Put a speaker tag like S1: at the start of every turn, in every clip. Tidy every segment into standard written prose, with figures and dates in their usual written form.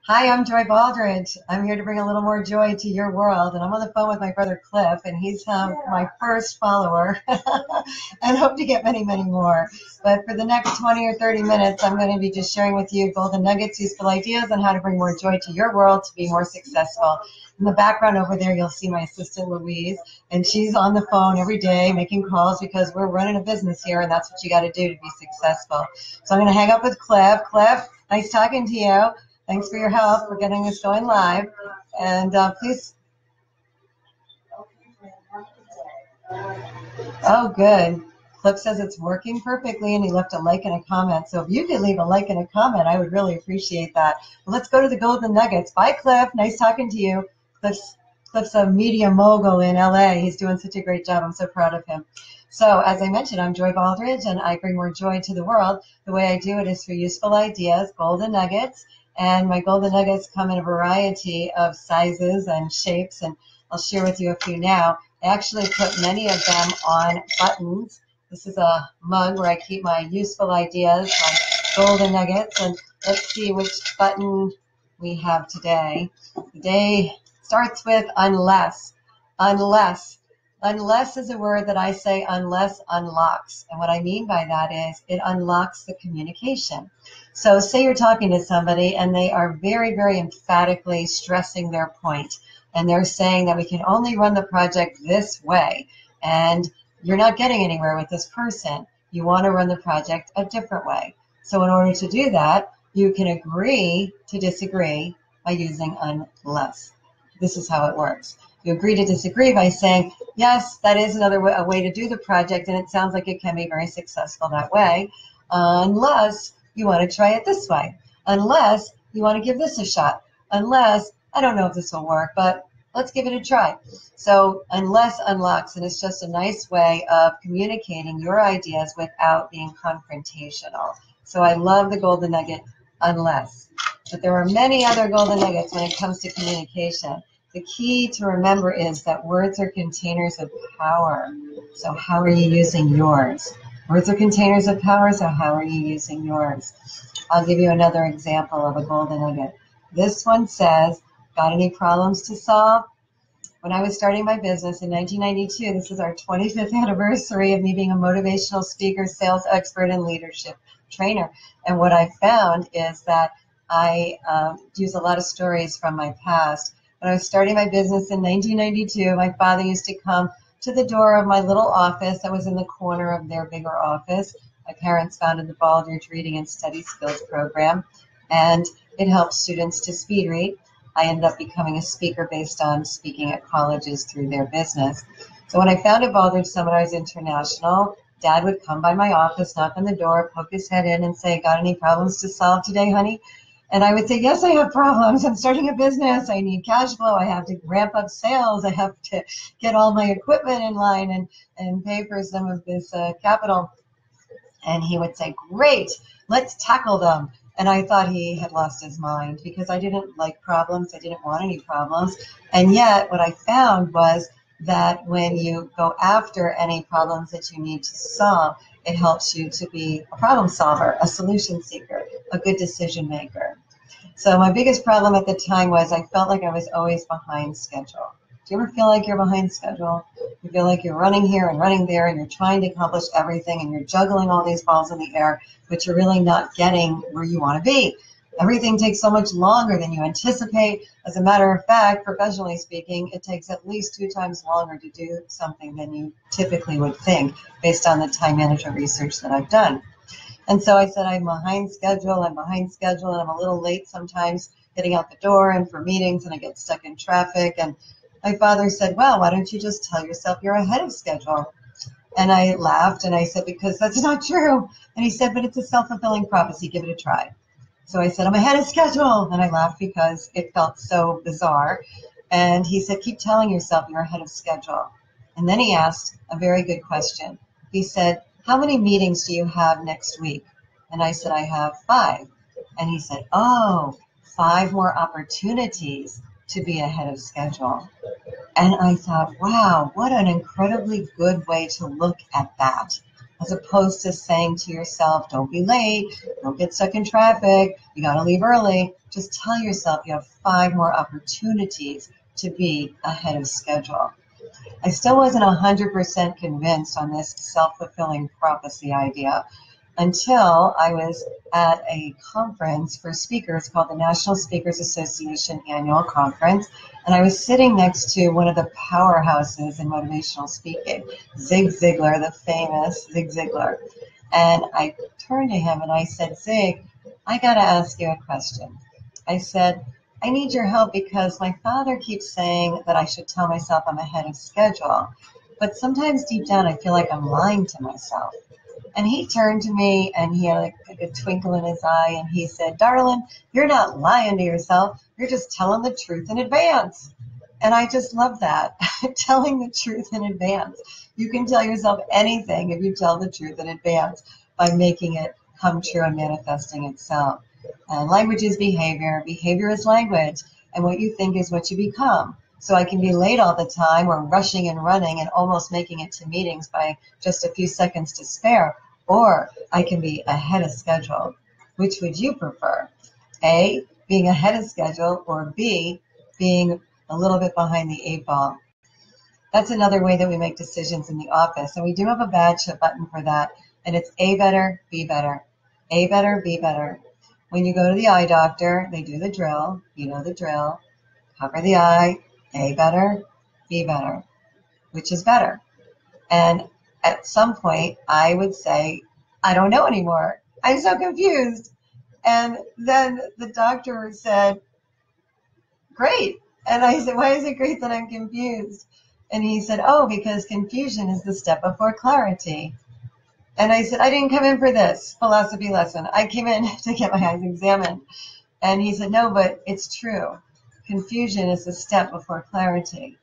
S1: Hi, I'm Joy Baldridge. I'm here to bring a little more joy to your world. And I'm on the phone with my brother Cliff, and he's my first follower and hope to get many, many more. But for the next 20 or 30 minutes, I'm going to be just sharing with you golden nuggets, useful ideas on how to bring more joy to your world to be more successful. In the background over there, you'll see my assistant Louise, and she's on the phone every day making calls because we're running a business here, and that's what you got to do to be successful. So I'm going to hang up with Cliff. Cliff, nice talking to you. Thanks for your help for getting this going live. And please. Oh, good. Cliff says it's working perfectly, and he left a like and a comment. So if you could leave a like and a comment, I would really appreciate that. Well, let's go to the golden nuggets. Bye, Cliff. Nice talking to you. Cliff's a media mogul in LA. He's doing such a great job. I'm so proud of him. So as I mentioned, I'm Joy Baldridge, and I bring more joy to the world. The way I do it is through useful ideas, golden nuggets. And my golden nuggets come in a variety of sizes and shapes, and I'll share with you a few now. I actually put many of them on buttons. This is a mug where I keep my useful ideas, my golden nuggets, and let's see which button we have today. The day starts with unless. Unless. Unless is a word that I say unless unlocks. And what I mean by that is it unlocks the communication. So say you're talking to somebody and they are very, very emphatically stressing their point. And they're saying that we can only run the project this way. And you're not getting anywhere with this person. You want to run the project a different way. So in order to do that, you can agree to disagree by using unless. This is how it works. You agree to disagree by saying, yes, that is a way to do the project, and it sounds like it can be very successful that way, unless you want to try it this way, unless you want to give this a shot, unless, I don't know if this will work, but let's give it a try. So unless unlocks, and it's just a nice way of communicating your ideas without being confrontational. So I love the golden nugget, unless. But there are many other golden nuggets when it comes to communication. The key to remember is that words are containers of power. So how are you using yours? Words are containers of power, so how are you using yours? I'll give you another example of a golden nugget. This one says, got any problems to solve? When I was starting my business in 1992, this is our 25th anniversary of me being a motivational speaker, sales expert, and leadership trainer. And what I found is that I use a lot of stories from my past. When I was starting my business in 1992, my father used to come to the door of my little office that was in the corner of their bigger office. My parents founded the Baldridge Reading and Study Skills program, and it helps students to speed read. I ended up becoming a speaker based on speaking at colleges through their business. So when I founded Baldridge Seminars International, Dad would come by my office, knock on the door, poke his head in and say, got any problems to solve today, honey? And I would say, yes, I have problems. I'm starting a business. I need cash flow. I have to ramp up sales. I have to get all my equipment in line and pay for some of this capital. And he would say, great, let's tackle them. And I thought he had lost his mind because I didn't like problems. I didn't want any problems. And yet what I found was that when you go after any problems that you need to solve, it helps you to be a problem solver, a solution seeker, a good decision maker. So my biggest problem at the time was I felt like I was always behind schedule. Do you ever feel like you're behind schedule? You feel like you're running here and running there and you're trying to accomplish everything and you're juggling all these balls in the air, but you're really not getting where you want to be. Everything takes so much longer than you anticipate. As a matter of fact, professionally speaking, it takes at least 2 times longer to do something than you typically would think based on the time management research that I've done. And so I said, I'm behind schedule, and I'm a little late sometimes getting out the door and for meetings, and I get stuck in traffic. And my father said, well, why don't you just tell yourself you're ahead of schedule? And I laughed and I said, because that's not true. And he said, but it's a self-fulfilling prophecy. Give it a try. So I said, I'm ahead of schedule. And I laughed because it felt so bizarre. And he said, keep telling yourself you're ahead of schedule. And then he asked a very good question. He said, how many meetings do you have next week? And I said, I have 5. And he said, oh, 5 more opportunities to be ahead of schedule. And I thought, wow, what an incredibly good way to look at that. as opposed to saying to yourself, don't be late, don't get stuck in traffic, you got to leave early. Just tell yourself you have 5 more opportunities to be ahead of schedule. I still wasn't 100% convinced on this self-fulfilling prophecy idea until I was at a conference for speakers called the National Speakers Association Annual Conference, and I was sitting next to one of the powerhouses in motivational speaking, Zig Ziglar, the famous Zig Ziglar. And I turned to him and I said, Zig, I got to ask you a question. I said, I need your help because my father keeps saying that I should tell myself I'm ahead of schedule, but sometimes deep down I feel like I'm lying to myself. And he turned to me and he had like a twinkle in his eye and he said, darling, you're not lying to yourself. You're just telling the truth in advance. And I just love that, telling the truth in advance. You can tell yourself anything if you tell the truth in advance by making it come true and manifesting itself. And language is behavior. Behavior is language. And what you think is what you become. So I can be late all the time or rushing and running and almost making it to meetings by just a few seconds to spare. Or I can be ahead of schedule. Which would you prefer? A, being ahead of schedule, or B, being a little bit behind the 8 ball? That's another way that we make decisions in the office. And we do have a badge button for that. And it's A better, B better. A better, B better. When you go to the eye doctor, they do the drill. You know the drill. Cover the eye. A better, B better. Which is better? And at some point, I would say, I don't know anymore. I'm so confused. And then the doctor said, great. And I said, why is it great that I'm confused? And he said, oh, because confusion is the step before clarity. And I said, I didn't come in for this philosophy lesson. I came in to get my eyes examined. And he said, no, but it's true. Confusion is the step before clarity.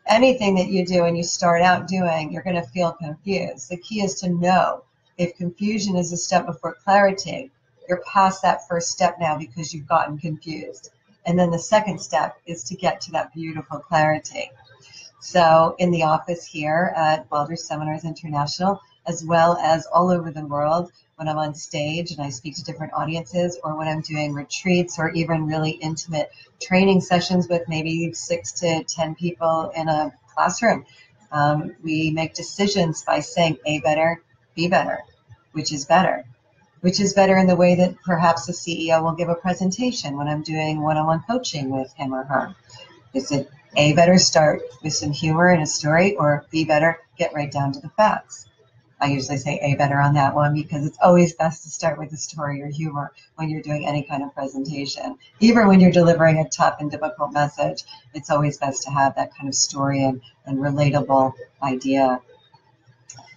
S1: Anything that you do and you start out doing, you're going to feel confused. The key is to know if confusion is a step before clarity, you're past that first step now because you've gotten confused. And then the second step is to get to that beautiful clarity. So in the office here at Baldridge Seminars International, as well as all over the world, when I'm on stage and I speak to different audiences, or when I'm doing retreats or even really intimate training sessions with maybe 6 to 10 people in a classroom, we make decisions by saying A better, B better, which is better. Which is better in the way that perhaps the CEO will give a presentation when I'm doing one-on-one coaching with him or her. Is it A better, start with some humor and a story, or B better, get right down to the facts? I usually say A better on that one because it's always best to start with a story or humor when you're doing any kind of presentation. Even when you're delivering a tough and difficult message, it's always best to have that kind of story and relatable idea.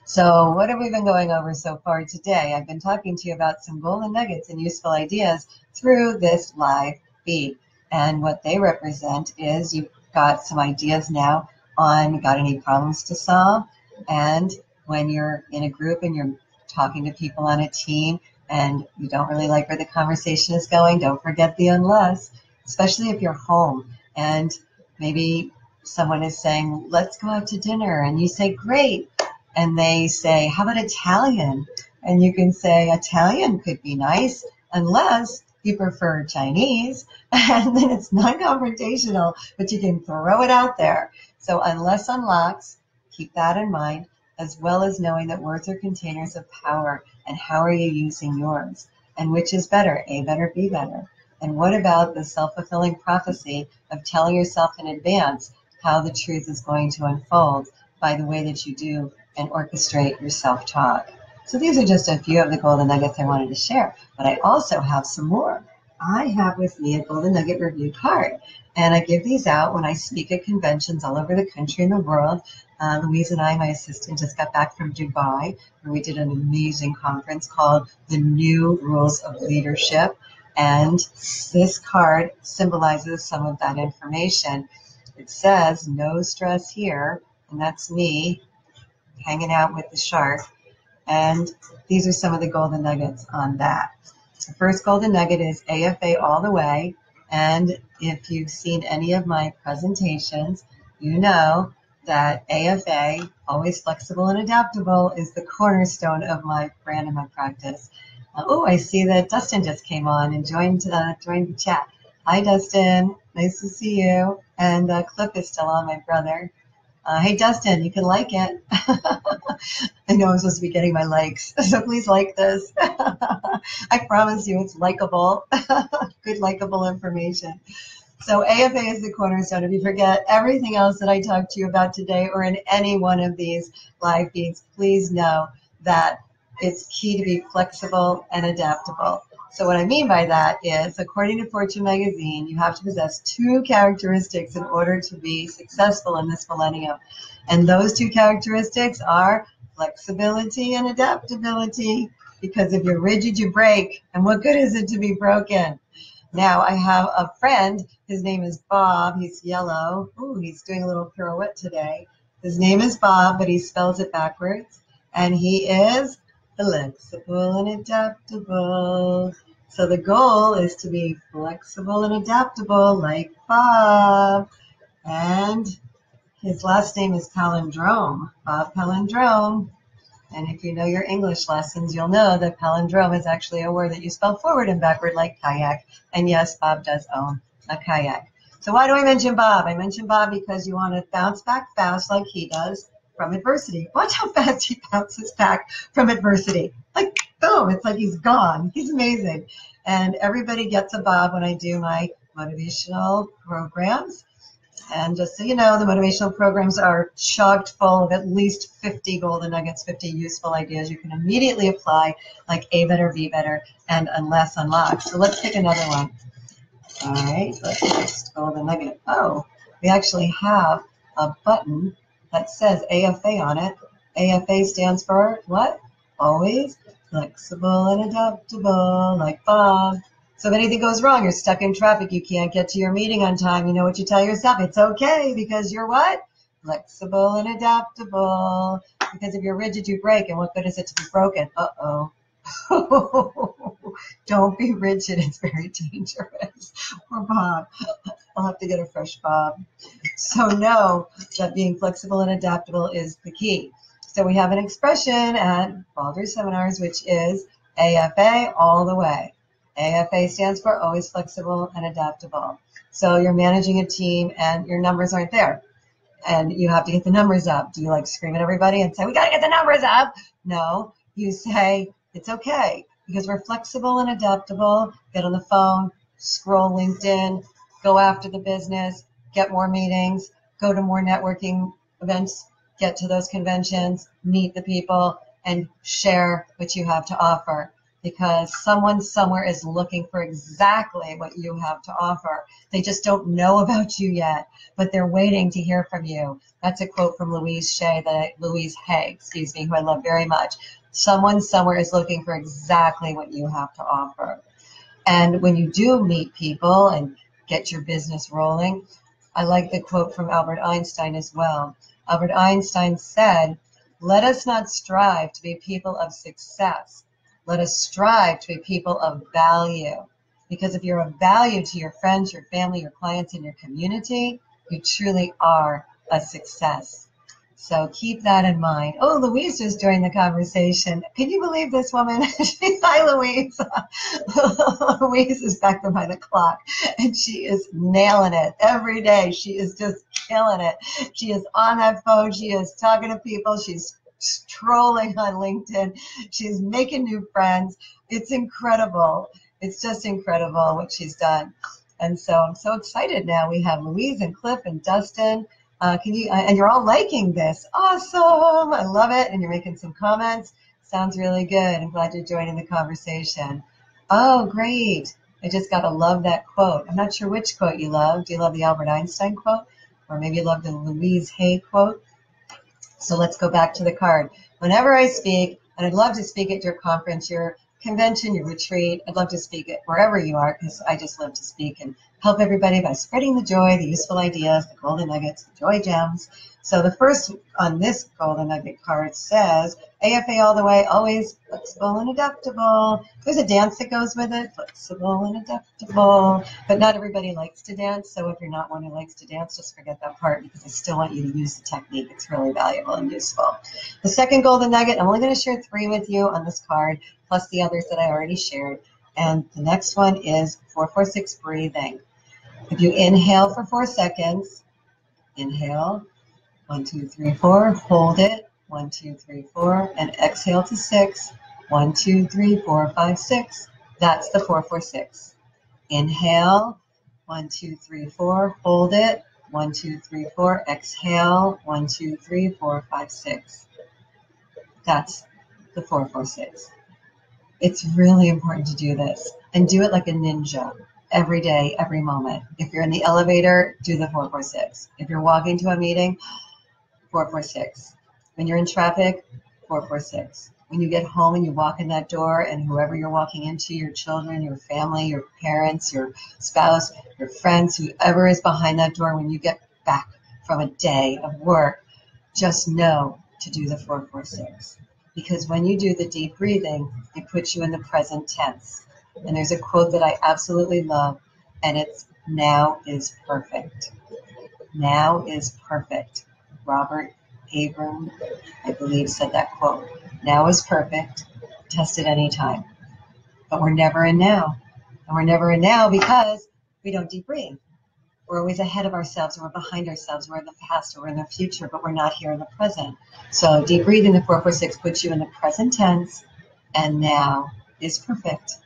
S1: So what have we been going over so far today? I've been talking to you about some golden nuggets and useful ideas through this live feed. And what they represent is you've got some ideas now on got any problems to solve. And when you're in a group and you're talking to people on a team and you don't really like where the conversation is going, don't forget the unless, especially if you're home and maybe someone is saying, let's go out to dinner. And you say, great. And they say, how about Italian? And you can say, Italian could be nice, unless you prefer Chinese. And then it's non-confrontational, but you can throw it out there. So unless unlocks, keep that in mind, as well as knowing that words are containers of power. And how are you using yours? And which is better, A better, B better? And what about the self-fulfilling prophecy of telling yourself in advance how the truth is going to unfold by the way that you do and orchestrate your self-talk? So these are just a few of the golden nuggets I wanted to share, but I also have some more. I have with me a golden nugget review card, and I give these out when I speak at conventions all over the country and the world. Louise and I, my assistant, just got back from Dubai, where we did an amazing conference called The New Rules of Leadership, and this card symbolizes some of that information. It says, no stress here, and that's me hanging out with the shark. And these are some of the golden nuggets on that. The first golden nugget is AFA all the way. And if you've seen any of my presentations, you know that AFA, always flexible and adaptable, is the cornerstone of my brand and my practice. Oh, I see that Dustin just came on and joined the chat. Hi, Dustin. Nice to see you. And Cliff is still on, my brother. Hey, Dustin, you can like it. I know I'm supposed to be getting my likes, so please like this. I promise you it's likable, good likable information. So AFA is the cornerstone. If you forget everything else that I talked to you about today or in any one of these live feeds, please know that it's key to be flexible and adaptable. So what I mean by that is, according to Fortune magazine, you have to possess 2 characteristics in order to be successful in this millennium. And those 2 characteristics are flexibility and adaptability. Because if you're rigid, you break. And what good is it to be broken? Now, I have a friend. His name is Bob. He's yellow. Ooh, he's doing a little pirouette today. His name is Bob, but he spells it backwards. And he is flexible and adaptable. So the goal is to be flexible and adaptable like Bob. And his last name is Palindrome, Bob Palindrome. And if you know your English lessons, you'll know that palindrome is actually a word that you spell forward and backward like kayak. And yes, Bob does own a kayak. So why do I mention Bob? I mention Bob because you want to bounce back fast like he does from adversity. Watch how fast he bounces back from adversity. Like, boom, it's like he's gone. He's amazing. And everybody gets a Bob when I do my motivational programs. And just so you know, the motivational programs are chock full of at least 50 golden nuggets, 50 useful ideas you can immediately apply, like A better, B better, and unless unlocked. So let's pick another one. All right, let's just golden nugget. Oh, we actually have a button that says AFA on it. AFA stands for what? Always flexible and adaptable, like Bob. So if anything goes wrong, you're stuck in traffic, you can't get to your meeting on time, you know what you tell yourself? It's okay, because you're what? Flexible and adaptable. Because if you're rigid, you break, and what good is it to be broken? Uh-oh. Don't be rigid, it's very dangerous. Poor Bob. I'll have to get a fresh Bob. So know that being flexible and adaptable is the key. So we have an expression at Baldridge Seminars, which is AFA all the way. AFA stands for always flexible and adaptable. So you're managing a team and your numbers aren't there. And you have to get the numbers up. Do you like scream at everybody and say, we got to get the numbers up? No, you say, it's okay because we're flexible and adaptable. Get on the phone, scroll LinkedIn, go after the business, get more meetings, go to more networking events, get to those conventions, meet the people, and share what you have to offer. Because someone somewhere is looking for exactly what you have to offer. They just don't know about you yet, but they're waiting to hear from you. That's a quote from Louise Hay, who I love very much. Someone somewhere is looking for exactly what you have to offer. And when you do meet people and get your business rolling, I like the quote from Albert Einstein as well. Albert Einstein said, "Let us not strive to be people of success. Let us strive to be people of value." Because if you're of value to your friends, your family, your clients, and your community, you truly are a success. So keep that in mind. Oh, Louise just joined the conversation. Can you believe this woman? Hi, Louise. Louise is back behind the clock, and she is nailing it every day. She is just killing it. She is on that phone. She is talking to people. She's trolling on LinkedIn. She's making new friends. It's incredible. It's just incredible what she's done. And so I'm so excited now. We have Louise and Cliff and Dustin. And you're all liking this. Awesome. I love it. And you're making some comments. Sounds really good. I'm glad you're joining the conversation. Oh, great. I just got to love that quote. I'm not sure which quote you love. Do you love the Albert Einstein quote? Or maybe you love the Louise Hay quote? So let's go back to the card. Whenever I speak, and I'd love to speak at your conference, your convention, your retreat, I'd love to speak at wherever you are, because I just love to speak and help everybody by spreading the joy, the useful ideas, the golden nuggets, the joy gems. So the first on this golden nugget card says, AFA all the way, always flexible and adaptable. There's a dance that goes with it, flexible and adaptable. But not everybody likes to dance, so if you're not one who likes to dance, just forget that part because I still want you to use the technique. It's really valuable and useful. The second golden nugget, I'm only going to share 3 with you on this card, plus the others that I already shared. And the next one is 4-4-6 breathing. If you inhale for 4 seconds, inhale, 1, 2, 3, 4, hold it, 1, 2, 3, 4, and exhale to 6, 1, 2, 3, 4, 5, 6. That's the 4-4-6. Inhale, 1, 2, 3, 4, hold it, 1, 2, 3, 4, exhale, 1, 2, 3, 4, 5, 6. That's the 4-4-6. It's really important to do this and do it like a ninja every day, every moment. If you're in the elevator, do the 4-4-6. If you're walking to a meeting, 4-4-6. When you're in traffic, 4-4-6. When you get home and you walk in that door and whoever you're walking into, your children, your family, your parents, your spouse, your friends, whoever is behind that door, when you get back from a day of work, just know to do the 4-4-6. Because when you do the deep breathing, it puts you in the present tense. And there's a quote that I absolutely love, and it's, now is perfect. Now is perfect. Robert Abram, I believe, said that quote. Now is perfect. Test it anytime. But we're never in now. And we're never in now because we don't deep breathe. We're always ahead of ourselves, or we're behind ourselves, we're in the past, or we're in the future, but we're not here in the present. So deep breathing, the 4-4-6, puts you in the present tense, and now is perfect.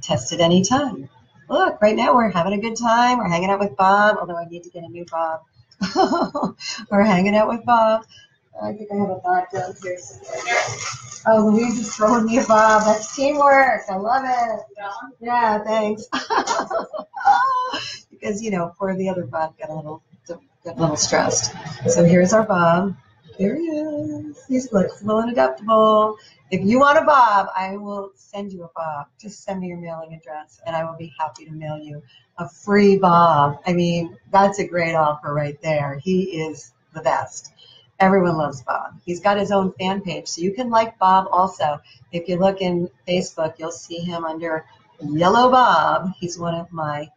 S1: Test it anytime. Look, right now we're having a good time. We're hanging out with Bob, although I need to get a new Bob. We're hanging out with Bob. I think I have a Bob downstairs somewhere. Oh, Louise is throwing me a Bob. That's teamwork. I love it. Yeah, thanks. Because, poor the other Bob got a little stressed. So here's our Bob. There he is. He's flexible and adaptable. If you want a Bob, I will send you a Bob. Just send me your mailing address, and I will be happy to mail you a free Bob. I mean, that's a great offer right there. He is the best. Everyone loves Bob. He's got his own fan page, so you can like Bob also. If you look in Facebook, you'll see him under Yellow Bob. He's one of my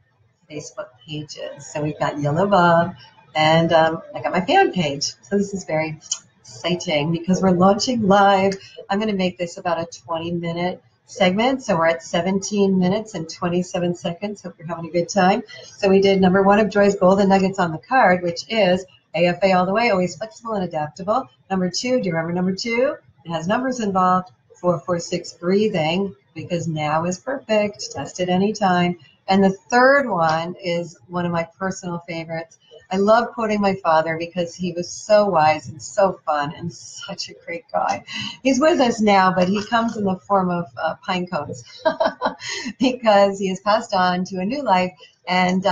S1: Facebook pages. So we've got Yellow Bob, and I got my fan page. So this is very exciting because we're launching live. I'm going to make this about a 20-minute segment. So we're at 17 minutes and 27 seconds. Hope you're having a good time. So we did number 1 of Joy's golden nuggets on the card, which is AFA all the way, always flexible and adaptable. Number 2, do you remember number 2? It has numbers involved. 4-4-6 breathing, because now is perfect. Test it anytime. And the third one is one of my personal favorites. I love quoting my father because he was so wise and so fun and such a great guy. He's with us now, but he comes in the form of pine cones because he has passed on to a new life, and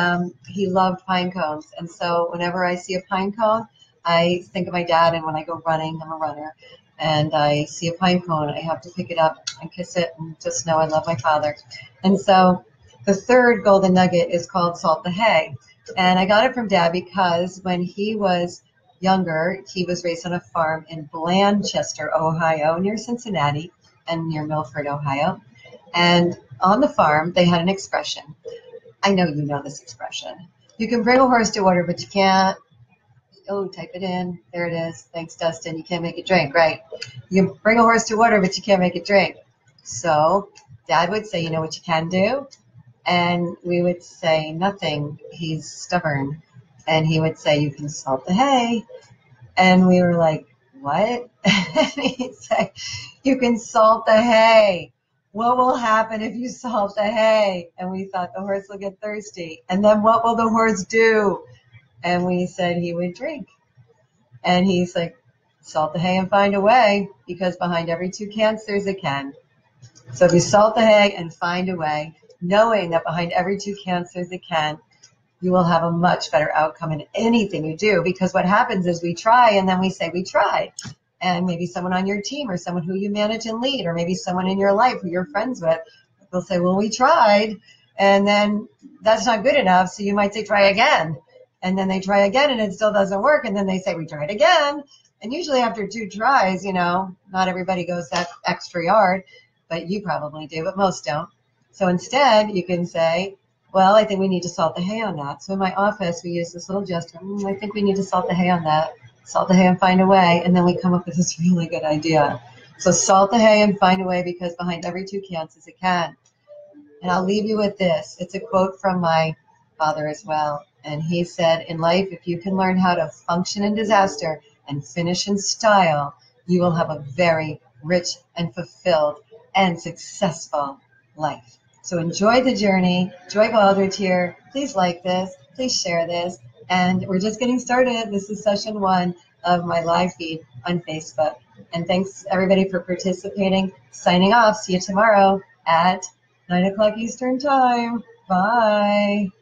S1: he loved pine cones. And so whenever I see a pine cone, I think of my dad, and when I go running, I'm a runner, and I see a pine cone, I have to pick it up and kiss it and just know I love my father. And so the third golden nugget is called Salt the Hay. And I got it from Dad because when he was younger, he was raised on a farm in Blanchester, Ohio, near Cincinnati and near Milford, Ohio. And on the farm, they had an expression. I know you know this expression. You can bring a horse to water, but you can't. Oh, type it in. There it is. Thanks, Dustin. You can't make it drink, right? You can bring a horse to water, but you can't make it drink. So Dad would say, you know what you can do? And we would say, nothing. He's stubborn. And he would say, you can salt the hay. And we were like, what? And he'd say, you can salt the hay. What will happen if you salt the hay? And we thought the horse will get thirsty. And then what will the horse do? And we said he would drink. And he's like, salt the hay and find a way, because behind every toucan there's a can. So if you salt the hay and find a way, knowing that behind every toucan there's a can, you will have a much better outcome in anything you do. Because what happens is we try, and then we say we tried. And maybe someone on your team, or someone who you manage and lead, or maybe someone in your life who you're friends with, will say, well, we tried. And then that's not good enough. So you might say, try again. and then they try again and it still doesn't work, and then they say, we tried again. And usually after 2 tries, not everybody goes that extra yard, but you probably do, but most don't. So instead, you can say, well, I think we need to salt the hay on that. So in my office, we use this little gesture. I think we need to salt the hay on that. Salt the hay and find a way. And then we come up with this really good idea. So salt the hay and find a way, because behind every toucan is a can. And I'll leave you with this. It's a quote from my father as well. And he said, in life, if you can learn how to function in disaster and finish in style, you will have a very rich and fulfilled and successful life. So enjoy the journey. Joy Baldridge here. Please like this. Please share this. And we're just getting started. This is session 1 of my live feed on Facebook. And thanks everybody for participating. Signing off. See you tomorrow at 9 o'clock Eastern Time. Bye.